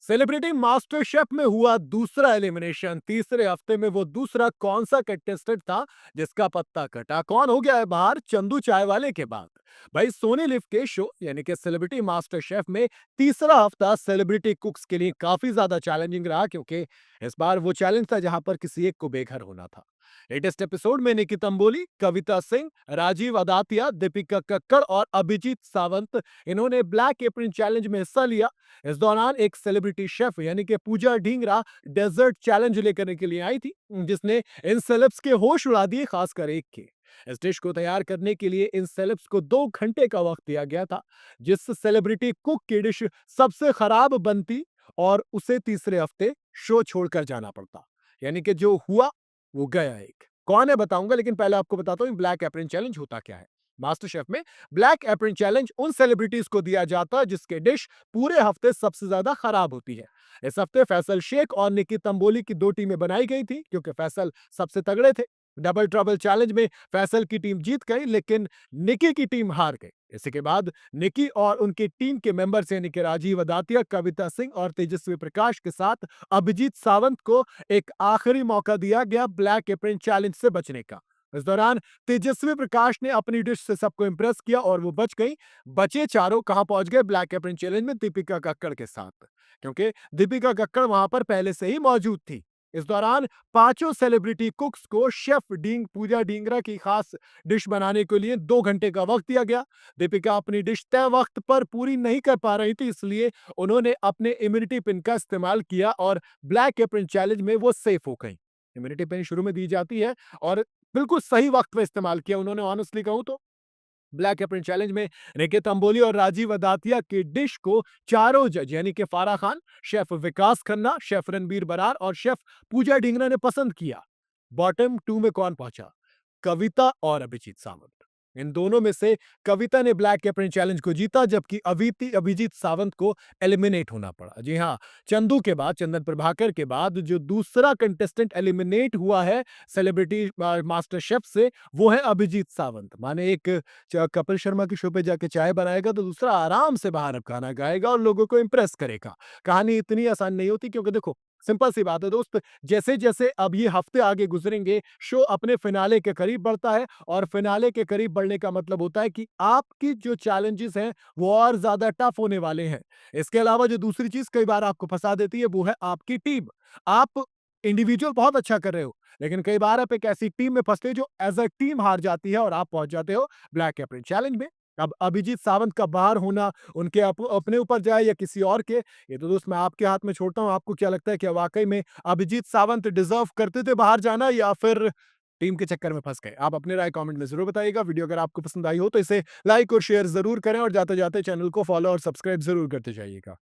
Celebrity master chef में हुआ दूसरा एलिमिनेशन। तीसरे हफ्ते में वो दूसरा कौन सा कंटेस्टेंट था जिसका पत्ता कटा? कौन हो गया है बाहर चंदू चाय वाले के बाद? भाई सोनी लिव के शो यानी कि सेलिब्रिटी मास्टर शेफ में तीसरा हफ्ता सेलिब्रिटी कुक्स के लिए काफी ज्यादा चैलेंजिंग रहा, क्योंकि इस बार वो चैलेंज था जहां पर किसी एक को बेघर होना था। लेटेस्ट एपिसोड में निकी तंबोली, कविता सिंह, राजीव अदातिया, दीपिका कक्कड़ और अभिजीत सावंत, इन्होंने ब्लैक एप्रन चैलेंज में हिस्सा लिया। इस दौरान एक सेलिब्रिटी शेफ यानी कि पूजा ढींगरा डेजर्ट चैलेंज लेकर के लिए आई थी, जिसने इन सेलेब्स के होश उड़ा दिए, खासकर एक के। इस डिश को तैयार करने के लिए इन सेलेब्स को 2 घंटे का वक्त दिया गया था। जिस सेलिब्रिटी कुक की डिश सबसे खराब बनती और उसे तीसरे हफ्ते शो छोड़कर जाना पड़ता। यानी कि जो हुआ वो गया एक। कौन है बताऊंगा, लेकिन पहले आपको बताता हूं ब्लैक एप्रन चैलेंज होता क्या है। मास्टर शेफ में ब्लैक एप्रन चैलेंज उन सेलिब्रिटीज को दिया जाता है जिसके डिश पूरे हफ्ते सबसे ज्यादा खराब होती है। इस हफ्ते फैसल शेख और निकी तंबोली की दो टीमें बनाई गई थी, क्योंकि फैसल सबसे तगड़े थे। डबल ट्रबल चैलेंज में फैसल की टीम जीत गई, लेकिन निकी की टीम हार गई। इसी के बाद निकी और उनकी टीम के मेंबर्स यानी कि राजीव अदातिया, कविता सिंह और तेजस्वी प्रकाश के साथ अभिजीत सावंत को एक आखिरी मौका दिया गया ब्लैक एप्रन चैलेंज से बचने का। इस दौरान तेजस्वी प्रकाश ने अपनी डिश से सबको इंप्रेस किया और वो बच गई। बचे चारों कहां पहुंच गए ब्लैक एप्रन चैलेंज में? दीपिका कक्कड़ के साथ, क्योंकि दीपिका कक्कड़ वहां पर पहले से ही मौजूद थी। इस दौरान पांचों सेलिब्रिटी कुक्स को शेफ पूजा ढींगरा की खास डिश बनाने के लिए 2 घंटे का वक्त दिया गया। दीपिका अपनी डिश तय वक्त पर पूरी नहीं कर पा रही थी, इसलिए उन्होंने अपने इम्यूनिटी पिन का इस्तेमाल किया और ब्लैक एप्रन चैलेंज में वो सेफ हो गई। इम्यूनिटी पिन शुरू में दी जाती है और बिल्कुल सही वक्त पे इस्तेमाल किया उन्होंने। ऑनेस्टली कहूं तो ब्लैक एप्रन चैलेंज में निकेत अंबोली और राजीव अदातिया की डिश को चारों जज यानी कि फारा खान, शेफ विकास खन्ना, शेफ रणबीर बरार और शेफ पूजा ढींगरा ने पसंद किया। बॉटम 2 में कौन पहुंचा? कविता और अभिजीत सावंत। इन दोनों में से कविता ने ब्लैक एप्रन चैलेंज को जीता, जबकि अभिजीत सावंत को एलिमिनेट होना पड़ा। जी हाँ, चंदू के बाद, चंदन प्रभाकर के बाद जो दूसरा कंटेस्टेंट एलिमिनेट हुआ है सेलिब्रिटी मास्टर शेफ से, वो है अभिजीत सावंत। माने एक कपिल शर्मा की शो पे जाके चाय बनाएगा तो दूसरा आराम से बाहर अब खाना खाएगा और लोगों को इंप्रेस करेगा। कहानी इतनी आसान नहीं होती, क्योंकि देखो सिंपल सी बात है दोस्त, जैसे-जैसे अब ये हफ्ते आगे गुजरेंगे, शो अपने फिनाले के करीब बढ़ता है और फिनाले के करीब बढ़ने का मतलब होता है कि आपकी जो चैलेंजेस हैं, वो और ज़्यादा टफ होने वाले हैं। इसके अलावा जो दूसरी चीज़ कई बार आपको फँसा देती है, वो है आपकी टीम। आप इंडिविजुअल बहुत अच्छा कर रहे हो, लेकिन कई बार आप एक ऐसी टीम में फँसते हो जो एज़ अ टीम हार जाती है और आप पहुँच जाते हो ब्लैक एप्रन चैलेंज में। अब अभिजीत सावंत का बाहर होना उनके अपने ऊपर जाए या किसी और के, ये तो दोस्त मैं आपके हाथ में छोड़ता हूँ। आपको क्या लगता है, क्या वाक़ई में अभिजीत सावंत डिज़र्व करते थे बाहर जाना या फिर टीम के चक्कर में फँस गए? आप अपनी राय कमेंट में ज़रूर बताइएगा। वीडियो अगर आपको पसंद आई हो तो इसे लाइक और शेयर ज़रूर करें और जाते-जाते चैनल को फॉलो और सब्सक्राइब ज़रूर करते जाइएगा।